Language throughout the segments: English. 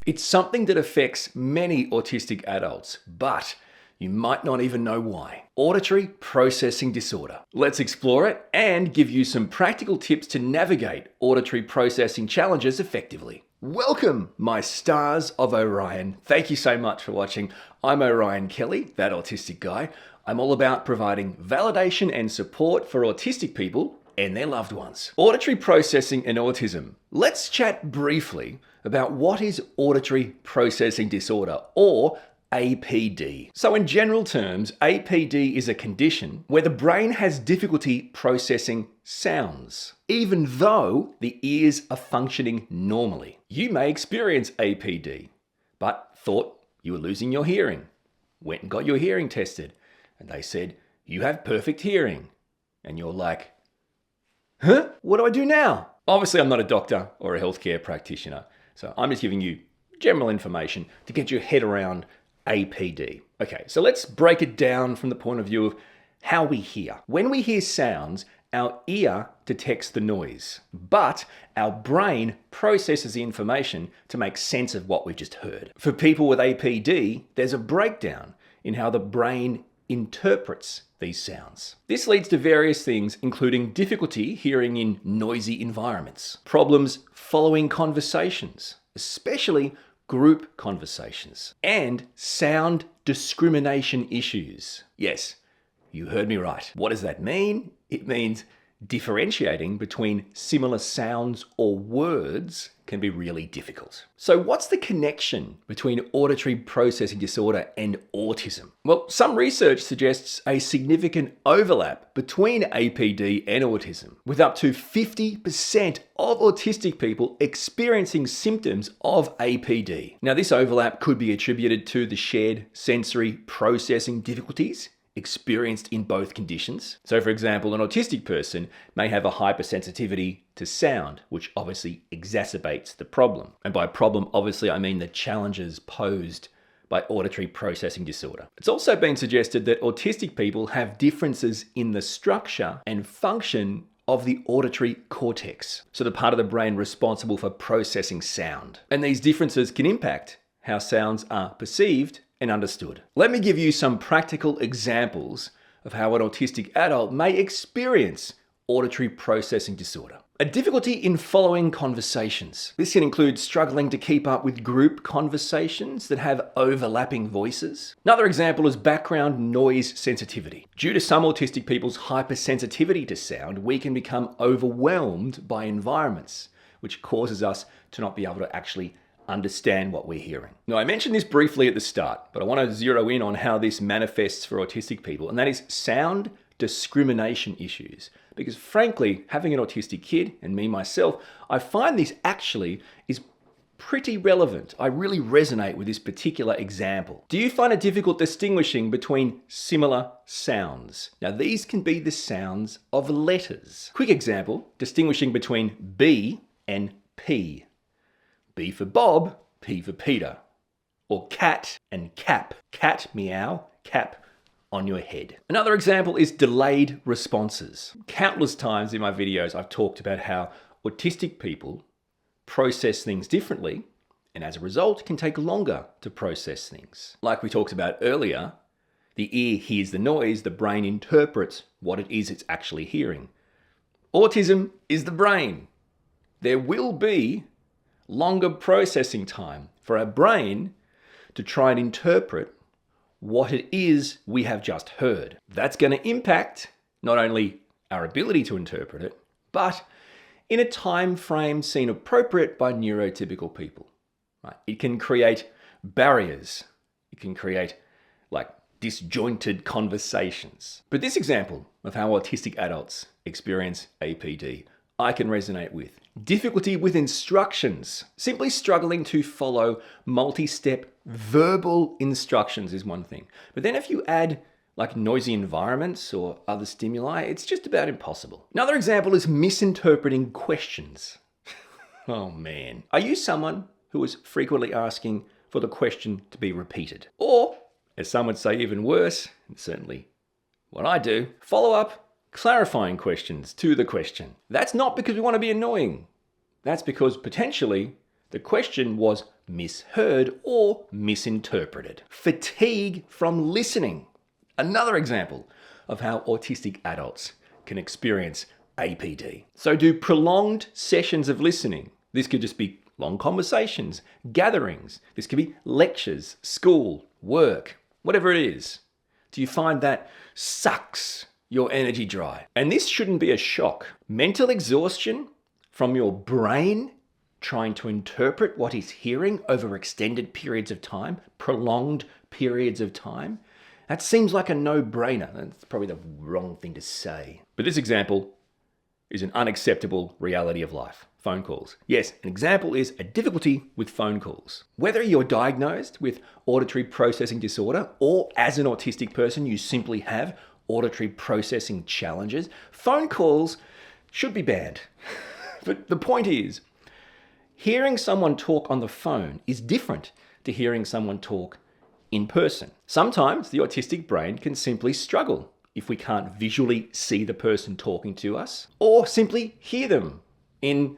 It's something that affects many autistic adults, but you might not even know why. Auditory processing disorder. Let's explore it and give you some practical tips to navigate auditory processing challenges effectively. Welcome, my stars of Orion. Thank you so much for watching. I'm orionkelly, that autistic guy. I'm all about providing validation and support for autistic people and their loved ones. Auditory processing and autism. Let's chat briefly about what is auditory processing disorder, or APD. So in general terms, APD is a condition where the brain has difficulty processing sounds, even though the ears are functioning normally. You may experience APD, but thought you were losing your hearing. Went and got your hearing tested, and they said, you have perfect hearing. And you're like, huh? What do I do now? Obviously, I'm not a doctor or a healthcare practitioner, so I'm just giving you general information to get your head around APD. Okay, so let's break it down from the point of view of how we hear. When we hear sounds, our ear detects the noise, but our brain processes the information to make sense of what we've just heard. For people with APD, there's a breakdown in how the brain interprets these sounds. This leads to various things, including difficulty hearing in noisy environments, problems following conversations, especially group conversations, and sound discrimination issues. Yes, you heard me right. What does that mean? It means differentiating between similar sounds or words can be really difficult. So what's the connection between auditory processing disorder and autism? Well, some research suggests a significant overlap between APD and autism, with up to 50% of autistic people experiencing symptoms of APD. Now, this overlap could be attributed to the shared sensory processing difficulties experienced in both conditions. So for example, an autistic person may have a hypersensitivity to sound, which obviously exacerbates the problem. And by problem, obviously, I mean the challenges posed by auditory processing disorder. It's also been suggested that autistic people have differences in the structure and function of the auditory cortex, so the part of the brain responsible for processing sound. And these differences can impact how sounds are perceived and understood. Let me give you some practical examples of how an autistic adult may experience auditory processing disorder. A difficulty in following conversations. This can include struggling to keep up with group conversations that have overlapping voices. Another example is background noise sensitivity. Due to some autistic people's hypersensitivity to sound, we can become overwhelmed by environments, which causes us to not be able to actually understand what we're hearing. Now, I mentioned this briefly at the start, but I want to zero in on how this manifests for autistic people, and that is sound discrimination issues. Because frankly, having an autistic kid, and me myself, I find this actually is pretty relevant. I really resonate with this particular example. Do you find it difficult distinguishing between similar sounds? Now, these can be the sounds of letters. Quick example, distinguishing between B and P. B for Bob, P for Peter. Or cat and cap. Cat, meow, cap on your head. Another example is delayed responses. Countless times in my videos, I've talked about how autistic people process things differently, and as a result, can take longer to process things. Like we talked about earlier, the ear hears the noise, the brain interprets what it is it's actually hearing. Autism is the brain. There will be longer processing time for our brain to try and interpret what it is we have just heard. That's going to impact not only our ability to interpret it, but in a time frame seen appropriate by neurotypical people. Right? It can create barriers. It can create disjointed conversations. But this example of how autistic adults experience APD, I can resonate with. Difficulty with instructions. Simply struggling to follow multi-step verbal instructions is one thing. But then if you add noisy environments or other stimuli, it's just about impossible. Another example is misinterpreting questions. Oh man. Are you someone who is frequently asking for the question to be repeated? Or, as some would say even worse, and certainly what I do, follow up clarifying questions to the question. That's not because we want to be annoying. That's because potentially the question was misheard or misinterpreted. Fatigue from listening. Another example of how autistic adults can experience APD. So do prolonged sessions of listening. This could just be long conversations, gatherings. This could be lectures, school, work, whatever it is. Do you find that sucks your energy dry? And this shouldn't be a shock. Mental exhaustion from your brain trying to interpret what it's hearing over extended periods of time, prolonged periods of time, that seems like a no-brainer. That's probably the wrong thing to say. But this example is an unacceptable reality of life. Phone calls. Yes, an example is a difficulty with phone calls. Whether you're diagnosed with auditory processing disorder or as an autistic person you simply have auditory processing challenges, phone calls should be banned. But the point is, hearing someone talk on the phone is different to hearing someone talk in person. Sometimes the autistic brain can simply struggle if we can't visually see the person talking to us or simply hear them in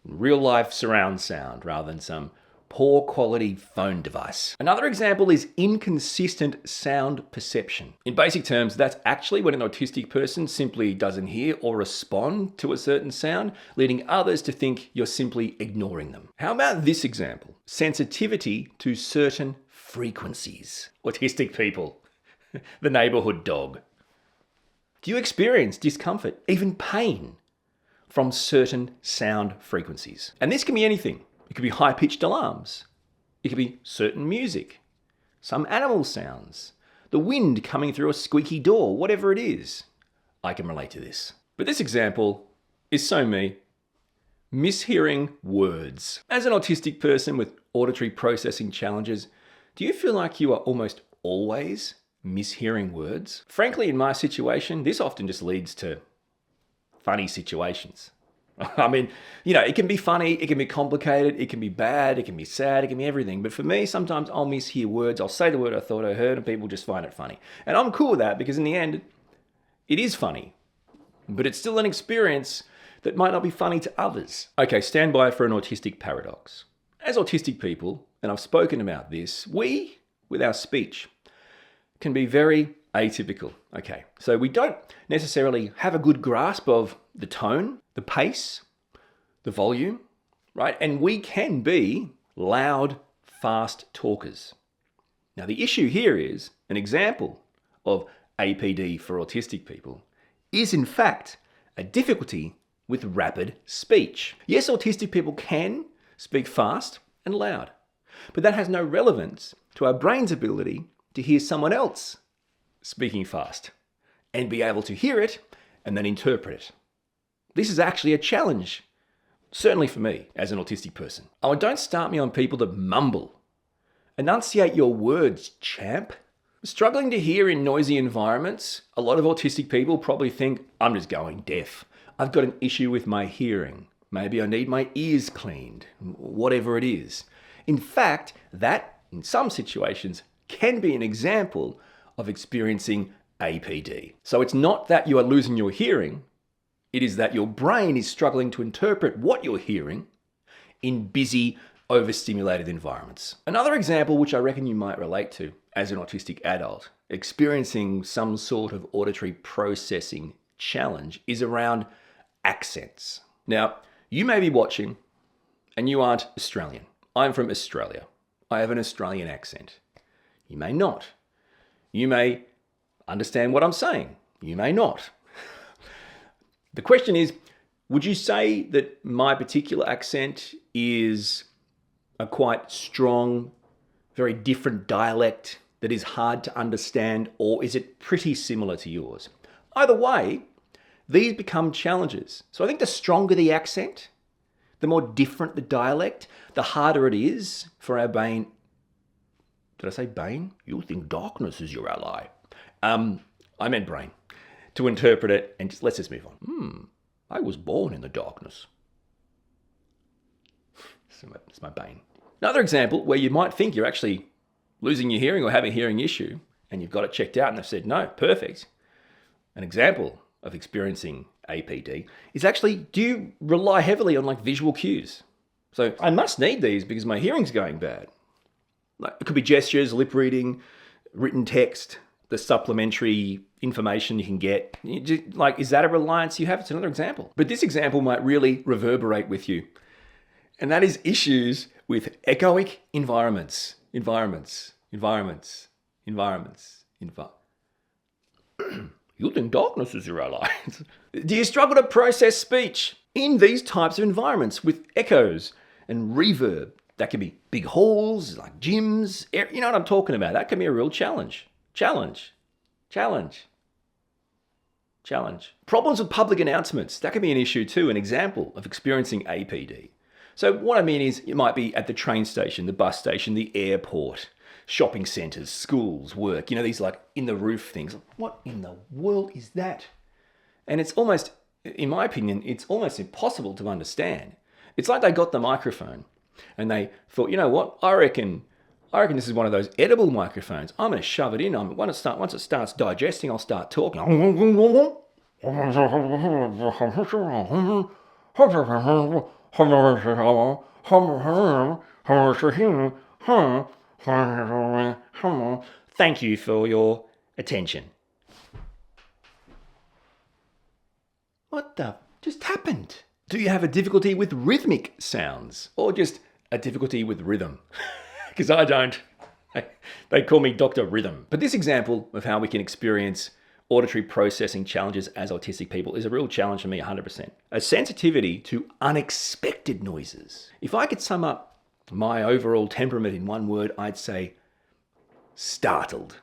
real life surround sound rather than some poor quality phone device. Another example is inconsistent sound perception. In basic terms, that's actually when an autistic person simply doesn't hear or respond to a certain sound, leading others to think you're simply ignoring them. How about this example? Sensitivity to certain frequencies. Autistic people, the neighborhood dog. Do you experience discomfort, even pain, from certain sound frequencies? And this can be anything. It could be high-pitched alarms. It could be certain music, some animal sounds, the wind coming through a squeaky door, whatever it is. I can relate to this. But this example is so me. Mishearing words. As an autistic person with auditory processing challenges, do you feel like you are almost always mishearing words? Frankly, in my situation, this often just leads to funny situations. I mean, it can be funny, it can be complicated, it can be bad, it can be sad, it can be everything. But for me, sometimes I'll mishear words. I'll say the word I thought I heard and people just find it funny. And I'm cool with that because in the end, it is funny. But it's still an experience that might not be funny to others. Okay, stand by for an autistic paradox. As autistic people, and I've spoken about this, we, with our speech, can be very atypical. Okay, so we don't necessarily have a good grasp of the tone, the pace, the volume, right? And we can be loud, fast talkers. Now, the issue here is an example of APD for autistic people is in fact a difficulty with rapid speech. Yes, autistic people can speak fast and loud, but that has no relevance to our brain's ability to hear someone else speaking fast and be able to hear it and then interpret it. This is actually a challenge, certainly for me as an autistic person. Oh, and don't start me on people that mumble. Enunciate your words, champ. Struggling to hear in noisy environments, a lot of autistic people probably think, I'm just going deaf. I've got an issue with my hearing. Maybe I need my ears cleaned, whatever it is. In fact, that, in some situations, can be an example of experiencing APD. So it's not that you are losing your hearing, it is that your brain is struggling to interpret what you're hearing in busy, overstimulated environments. Another example which I reckon you might relate to as an autistic adult, experiencing some sort of auditory processing challenge, is around accents. Now, you may be watching and you aren't Australian. I'm from Australia. I have an Australian accent. You may not. You may understand what I'm saying. You may not. The question is, would you say that my particular accent is a quite strong, very different dialect that is hard to understand, or is it pretty similar to yours? Either way, these become challenges. So I think the stronger the accent, the more different the dialect, the harder it is for our brain. Did I say bane? You think darkness is your ally. I meant brain. To interpret it and let's just move on. I was born in the darkness. It's my bane. Another example where you might think you're actually losing your hearing or have a hearing issue and you've got it checked out and they've said, no, perfect. An example of experiencing APD is actually, do you rely heavily on visual cues? So I must need these because my hearing's going bad. Like, it could be gestures, lip reading, written text, the supplementary information you can get. Is that a reliance you have? It's another example. But this example might really reverberate with you. And that is issues with echoic environments. You think darkness is your ally. Do you struggle to process speech in these types of environments with echoes and reverb? That can be big halls, like gyms. You know what I'm talking about. That can be a real challenge. Challenge. Problems with public announcements. That can be an issue too, an example of experiencing APD. So what I mean is, it might be at the train station, the bus station, the airport, shopping centres, schools, work, these like in the roof things. What in the world is that? And it's almost, in my opinion, it's almost impossible to understand. It's like they got the microphone and they thought, you know what, I reckon this is one of those edible microphones. I'm going to shove it in. Once it starts digesting, I'll start talking. Thank you for your attention. What the just happened? Do you have a difficulty with rhythmic sounds or just a difficulty with rhythm? Because I don't. They call me Dr. Rhythm. But this example of how we can experience auditory processing challenges as autistic people is a real challenge for me, 100%. A sensitivity to unexpected noises. If I could sum up my overall temperament in one word, I'd say startled.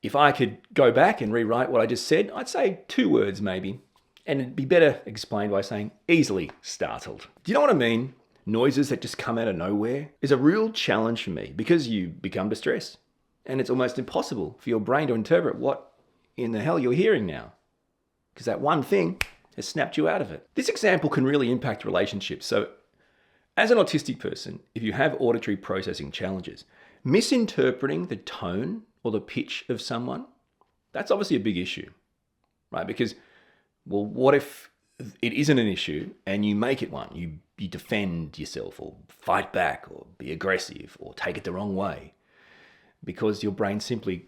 If I could go back and rewrite what I just said, I'd say 2 words maybe. And it'd be better explained by saying easily startled. Do you know what I mean? Noises that just come out of nowhere is a real challenge for me because you become distressed. And it's almost impossible for your brain to interpret what in the hell you're hearing now. Because that one thing has snapped you out of it. This example can really impact relationships. So as an autistic person, if you have auditory processing challenges, misinterpreting the tone or the pitch of someone, that's obviously a big issue, right? Because, well, what if it isn't an issue and you make it one? You defend yourself or fight back or be aggressive or take it the wrong way because your brain simply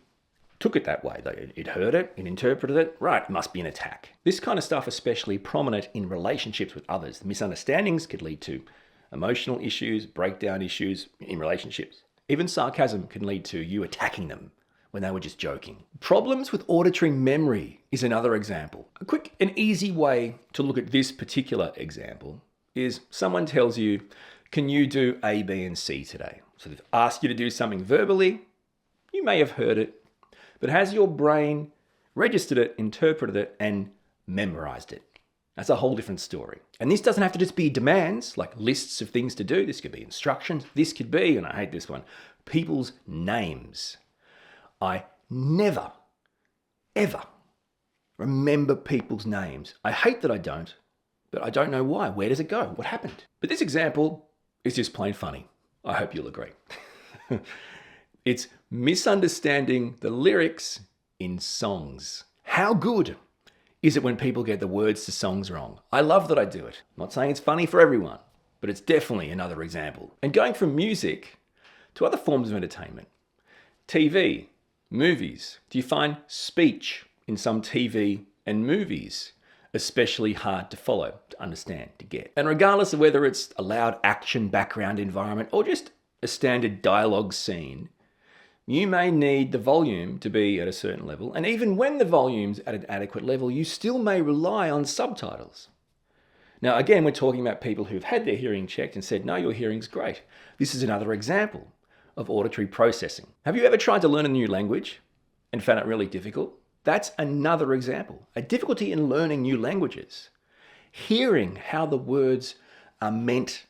took it that way. It heard it, it interpreted it, right, it must be an attack. This kind of stuff is especially prominent in relationships with others. Misunderstandings could lead to emotional issues, breakdown issues in relationships. Even sarcasm can lead to you attacking them when they were just joking. Problems with auditory memory is another example. A quick and easy way to look at this particular example is someone tells you, can you do A, B, and C today? So they've asked you to do something verbally. You may have heard it, but has your brain registered it, interpreted it, and memorized it? That's a whole different story. And this doesn't have to just be demands, like lists of things to do. This could be instructions. This could be, and I hate this one, people's names. I never, ever remember people's names. I hate that I don't, but I don't know why. Where does it go? What happened? But this example is just plain funny. I hope you'll agree. It's misunderstanding the lyrics in songs. How good is it when people get the words to songs wrong? I love that I do it. I'm not saying it's funny for everyone, but it's definitely another example. And going from music to other forms of entertainment. TV, movies. Do you find speech in some TV and movies especially hard to follow, to understand, to get? And regardless of whether it's a loud action background environment or just a standard dialogue scene, you may need the volume to be at a certain level, and even when the volume's at an adequate level, you still may rely on subtitles. Now, again, we're talking about people who've had their hearing checked and said, no, your hearing's great. This is another example of auditory processing. Have you ever tried to learn a new language and found it really difficult? That's another example. A difficulty in learning new languages. Hearing how the words are meant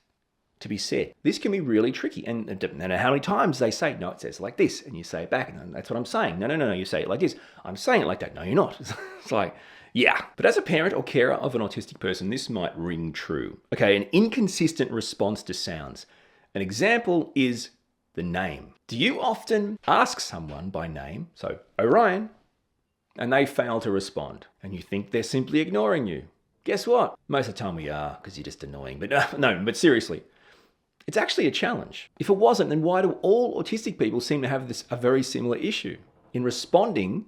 to be said. This can be really tricky. And no matter how many times they say, no, it says like this, and you say it back, and that's what I'm saying. No, you say it like this. I'm saying it like that. No, you're not. It's like, yeah. But as a parent or carer of an autistic person, this might ring true. Okay, an inconsistent response to sounds. An example is the name. Do you often ask someone by name, so Orion, and they fail to respond, and you think they're simply ignoring you? Guess what? Most of the time we are, because you're just annoying. But no, but seriously, It's actually a challenge. If it wasn't, then why do all autistic people seem to have a very similar issue in responding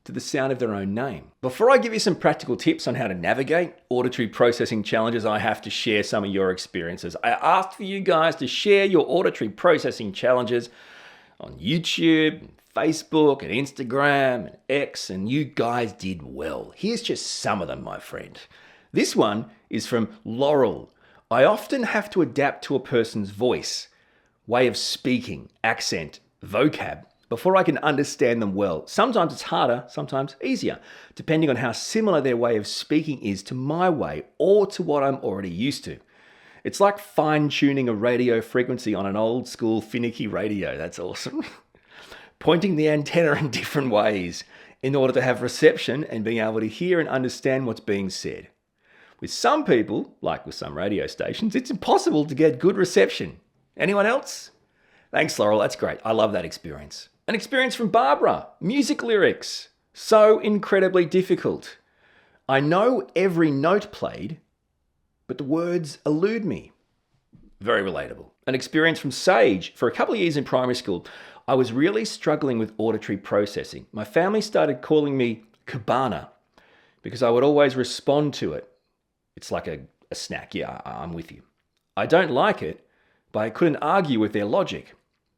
to the sound of their own name? Before I give you some practical tips on how to navigate auditory processing challenges, I have to share some of your experiences. I asked for you guys to share your auditory processing challenges on YouTube, Facebook, and Instagram, and X, and you guys did well. Here's just some of them, my friend. This one is from Laurel. I often have to adapt to a person's voice, way of speaking, accent, vocab, before I can understand them well. Sometimes it's harder, sometimes easier, depending on how similar their way of speaking is to my way or to what I'm already used to. It's like fine-tuning a radio frequency on an old school finicky radio. That's awesome. Pointing the antenna in different ways in order to have reception and being able to hear and understand what's being said. With some people, like with some radio stations, it's impossible to get good reception. Anyone else? Thanks, Laurel. That's great. I love that experience. An experience from Barbara. Music lyrics. So incredibly difficult. I know every note played, but the words elude me. Very relatable. An experience from Sage. For a couple of years in primary school, I was really struggling with auditory processing. My family started calling me Cabana because I would always respond to it. It's like a snack. Yeah, I'm with you. I don't like it, but I couldn't argue with their logic.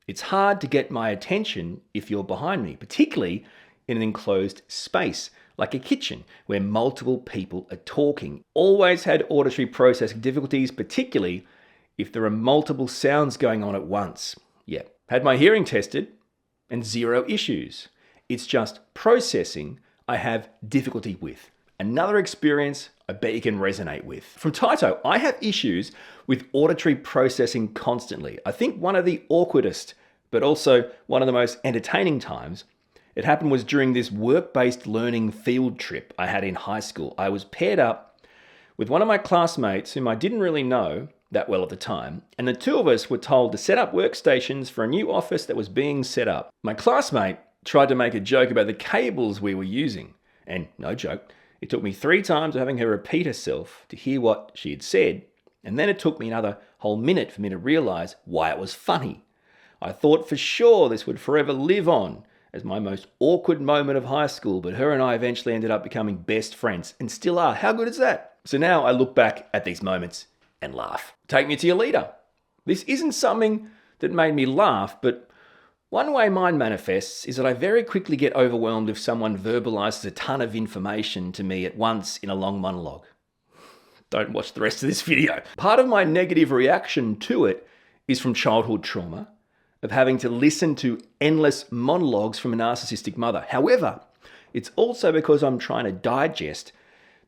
It's hard to get my attention if you're behind me, particularly in an enclosed space, like a kitchen where multiple people are talking. Always had auditory processing difficulties, particularly if there are multiple sounds going on at once. Yeah, had my hearing tested and zero issues. It's just processing I have difficulty with. Another experience I bet you can resonate with. From Taito, I have issues with auditory processing constantly. I think one of the awkwardest, but also one of the most entertaining times it happened was during this work-based learning field trip I had in high school. I was paired up with one of my classmates whom I didn't really know that well at the time, and the two of us were told to set up workstations for a new office that was being set up. My classmate tried to make a joke about the cables we were using, and no joke, it took me 3 times of having her repeat herself to hear what she had said, and then it took me another whole minute for me to realize why it was funny. I thought for sure this would forever live on as my most awkward moment of high school, but her and I eventually ended up becoming best friends, and still are. How good is that? So now I look back at these moments and laugh. Take me to your leader. This isn't something that made me laugh, but one way mine manifests is that I very quickly get overwhelmed if someone verbalizes a ton of information to me at once in a long monologue. Don't watch the rest of this video. Part of my negative reaction to it is from childhood trauma of having to listen to endless monologues from a narcissistic mother. However, it's also because I'm trying to digest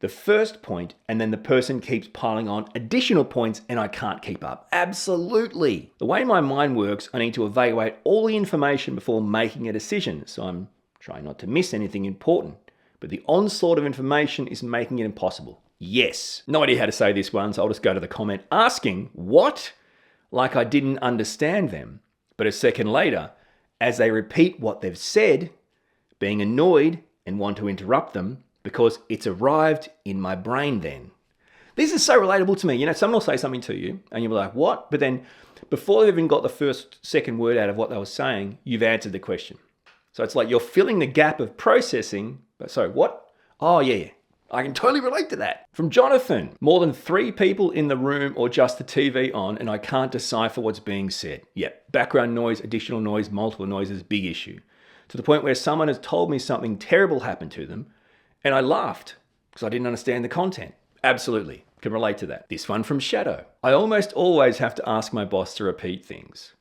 the first point and then the person keeps piling on additional points and I can't keep up. Absolutely. The way my mind works, I need to evaluate all the information before making a decision. So I'm trying not to miss anything important. But the onslaught of information is making it impossible. Yes. No idea how to say this one, so I'll just go to the comment asking, what? Like I didn't understand them. But a second later, as they repeat what they've said, being annoyed and want to interrupt them because it's arrived in my brain then. This is so relatable to me. You know, someone will say something to you and you'll be like, what? But then before they've even got the second word out of what they were saying, you've answered the question. So it's like you're filling the gap of processing. Sorry, what? Oh, yeah. I can totally relate to that. From Jonathan, more than 3 people in the room or just the TV on and I can't decipher what's being said. Yep, background noise, additional noise, multiple noises, big issue. To the point where someone has told me something terrible happened to them and I laughed because I didn't understand the content. Absolutely, can relate to that. This one from Shadow. I almost always have to ask my boss to repeat things.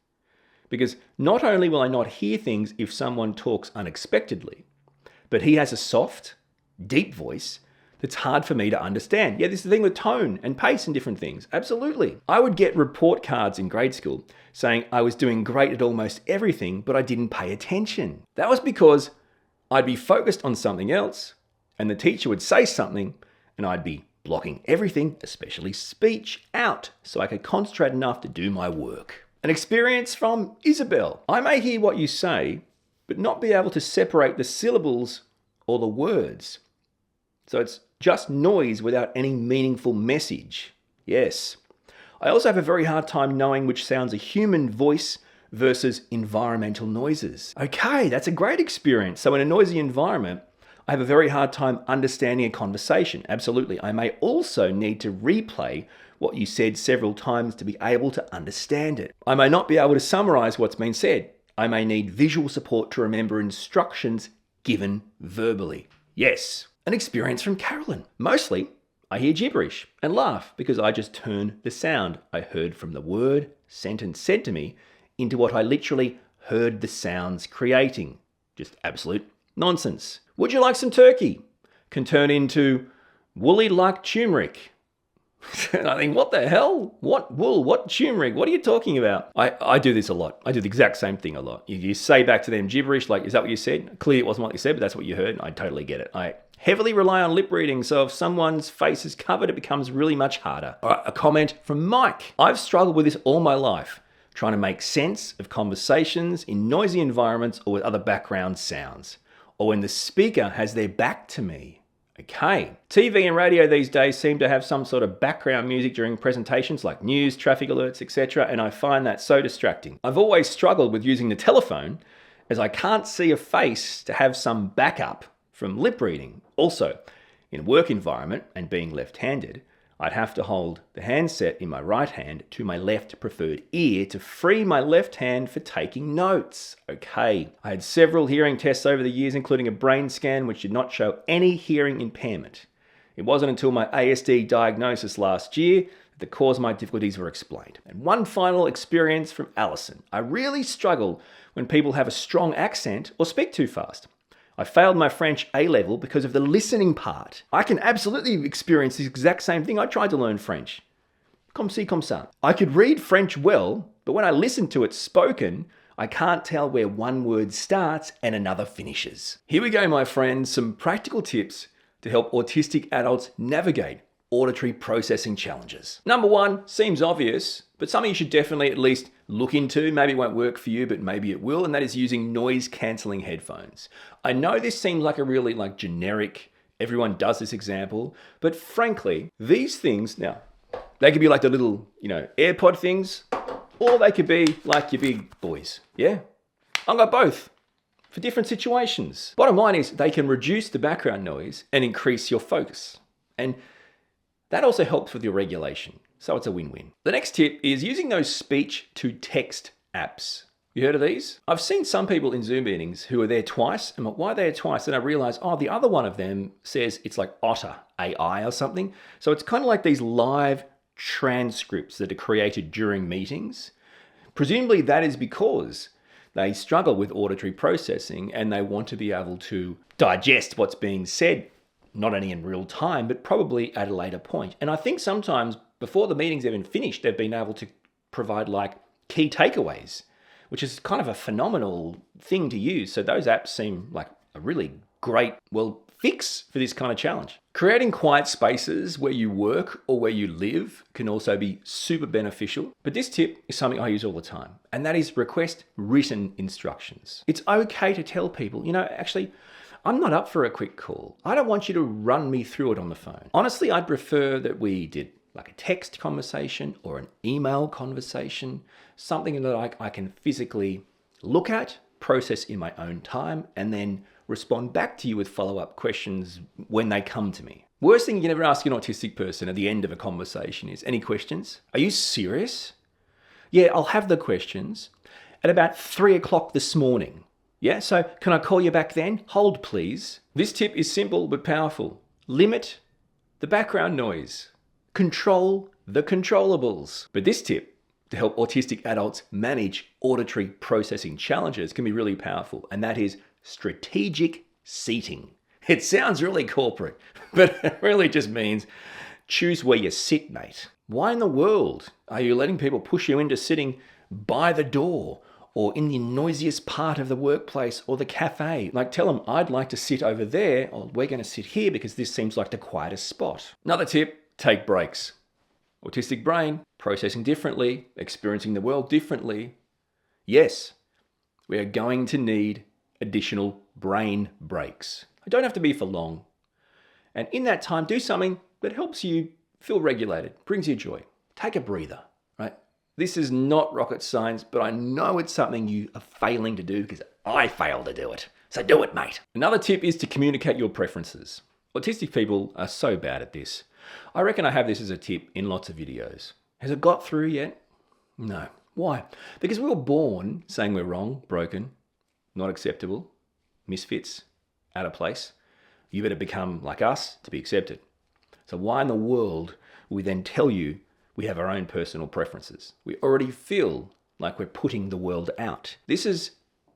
Because not only will I not hear things if someone talks unexpectedly, but he has a soft, deep voice that's hard for me to understand. Yeah, this is the thing with tone and pace and different things. Absolutely. I would get report cards in grade school saying I was doing great at almost everything, but I didn't pay attention. That was because I'd be focused on something else and the teacher would say something and I'd be blocking everything, especially speech, out so I could concentrate enough to do my work. An experience from Isabel. I may hear what you say, but not be able to separate the syllables or the words. So it's just noise without any meaningful message. Yes. I also have a very hard time knowing which sounds a human voice versus environmental noises. Okay, that's a great experience. So in a noisy environment, I have a very hard time understanding a conversation. Absolutely. I may also need to replay what you said several times to be able to understand it. I may not be able to summarize what's been said. I may need visual support to remember instructions given verbally. Yes, an experience from Carolyn. Mostly, I hear gibberish and laugh because I just turn the sound I heard from the word, sentence said to me into what I literally heard the sounds creating. Just absolute nonsense. Would you like some turkey? Can turn into woolly like turmeric. And I think, what the hell? What wool? What turmeric? What are you talking about? I do this a lot. I do the exact same thing a lot. You say back to them gibberish, like, is that what you said? Clearly it wasn't what you said, but that's what you heard. I totally get it. I heavily rely on lip reading, so if someone's face is covered, it becomes really much harder. All right, a comment from Mike. I've struggled with this all my life, trying to make sense of conversations in noisy environments or with other background sounds, or when the speaker has their back to me. Okay. TV and radio these days seem to have some sort of background music during presentations like news, traffic alerts, etc., and I find that so distracting. I've always struggled with using the telephone as I can't see a face to have some backup from lip reading. Also, in a work environment and being left-handed, I'd have to hold the handset in my right hand to my left preferred ear to free my left hand for taking notes. Okay. I had several hearing tests over the years, including a brain scan which did not show any hearing impairment. It wasn't until my ASD diagnosis last year that the cause of my difficulties were explained. And one final experience from Alison. I really struggle when people have a strong accent or speak too fast. I failed my French A-level because of the listening part. I can absolutely experience the exact same thing. I tried to learn French. Comme ci, comme ça. I could read French well, but when I listen to it spoken, I can't tell where one word starts and another finishes. Here we go, my friends, some practical tips to help autistic adults navigate auditory processing challenges. Number one, seems obvious, but something you should definitely at least look into. Maybe it won't work for you, but maybe it will, and that is using noise cancelling headphones. I know this seems like a really generic, everyone does this example, but frankly, these things, now, they could be like the little, AirPod things, or they could be like your big boys, yeah? I've got both for different situations. Bottom line is they can reduce the background noise and increase your focus. And that also helps with your regulation. So it's a win-win. The next tip is using those speech-to-text apps. You heard of these? I've seen some people in Zoom meetings who are there twice, and why they're twice, and I realize, the other one of them says it's like Otter AI or something. So it's kind of like these live transcripts that are created during meetings. Presumably that is because they struggle with auditory processing and they want to be able to digest what's being said, not only in real time, but probably at a later point. And I think sometimes before the meeting's even finished, they've been able to provide key takeaways, which is kind of a phenomenal thing to use. So those apps seem like a really great, fix for this kind of challenge. Creating quiet spaces where you work or where you live can also be super beneficial. But this tip is something I use all the time, and that is request written instructions. It's okay to tell people, actually, I'm not up for a quick call. I don't want you to run me through it on the phone. Honestly, I'd prefer that we did like a text conversation or an email conversation, something that I can physically look at, process in my own time, and then respond back to you with follow-up questions when they come to me. Worst thing you can ever ask an autistic person at the end of a conversation is, any questions? Are you serious? Yeah, I'll have the questions at about 3 o'clock this morning. Yeah, so can I call you back then? Hold, please. This tip is simple but powerful. Limit the background noise. Control the controllables. But this tip to help autistic adults manage auditory processing challenges can be really powerful, and that is strategic seating. It sounds really corporate, but it really just means choose where you sit, mate. Why in the world are you letting people push you into sitting by the door or in the noisiest part of the workplace or the cafe? Tell them, I'd like to sit over there, or we're going to sit here because this seems like the quietest spot. Another tip, take breaks. Autistic brain, processing differently, experiencing the world differently. Yes, we are going to need additional brain breaks. It don't have to be for long. And in that time, do something that helps you feel regulated, brings you joy. Take a breather. right? This is not rocket science, but I know it's something you are failing to do because I failed to do it. So do it, mate. Another tip is to communicate your preferences. Autistic people are so bad at this. I reckon I have this as a tip in lots of videos. Has it got through yet? No. Why? Because we were born saying we're wrong, broken, not acceptable, misfits, out of place. You better become like us to be accepted. So why in the world would we then tell you we have our own personal preferences? We already feel like we're putting the world out. This is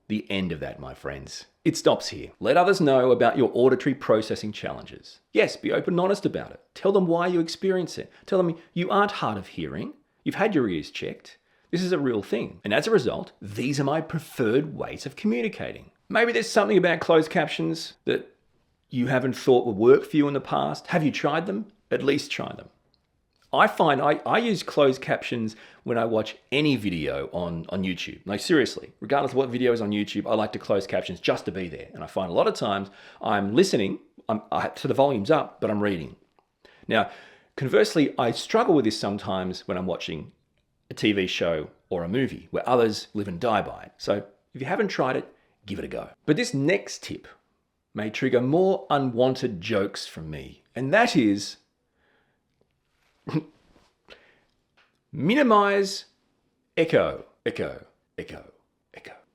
the end of that, my friends. It stops here. Let others know about your auditory processing challenges. Yes, be open and honest about it. Tell them why you experience it. Tell them you aren't hard of hearing. You've had your ears checked. This is a real thing. And as a result, these are my preferred ways of communicating. Maybe there's something about closed captions that you haven't thought would work for you in the past. Have you tried them? At least try them. I find I use closed captions when I watch any video on YouTube. Like seriously, regardless of what video is on YouTube, I like to close captions just to be there. And I find a lot of times I'm listening, so the volume's up, but I'm reading. Now, conversely, I struggle with this sometimes when I'm watching a TV show or a movie where others live and die by it. So if you haven't tried it, give it a go. But this next tip may trigger more unwanted jokes from me, and that is minimize echo.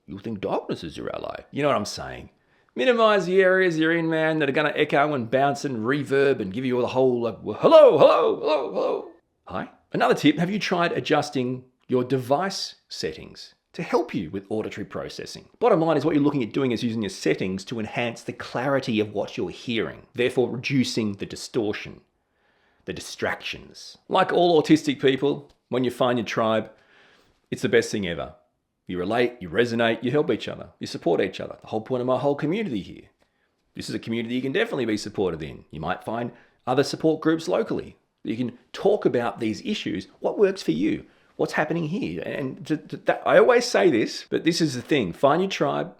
You'll think darkness is your ally. You know what I'm saying? Minimize the areas you're in, man, that are going to echo and bounce and reverb and give you the whole hello. Hi. Another tip, have you tried adjusting your device settings to help you with auditory processing? Bottom line is what you're looking at doing is using your settings to enhance the clarity of what you're hearing, therefore reducing the distortion, the distractions. Like all autistic people, when you find your tribe, it's the best thing ever. You relate, you resonate, you help each other, you support each other. The whole point of my whole community here. This is a community you can definitely be supported in. You might find other support groups locally. You can talk about these issues. What works for you? What's happening here? And I always say this, but this is the thing. Find your tribe.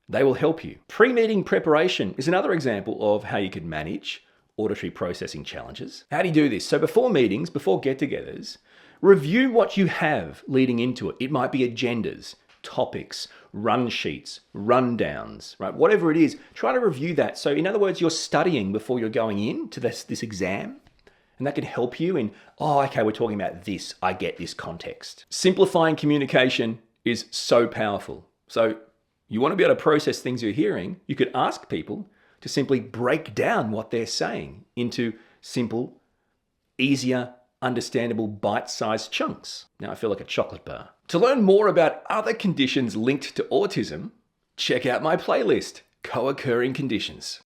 They will help you. Pre-meeting preparation is another example of how you can manage auditory processing challenges. How do you do this? So before meetings, before get-togethers, review what you have leading into it. It might be agendas, topics, run sheets, rundowns, right? Whatever it is, try to review that. So in other words, you're studying before you're going into this exam, and that can help you in, okay, we're talking about this. I get this context. Simplifying communication is so powerful. So you want to be able to process things you're hearing, you could ask people to simply break down what they're saying into simple, easier, understandable bite-sized chunks. Now I feel like a chocolate bar. To learn more about other conditions linked to autism, check out my playlist, Co-Occurring Conditions.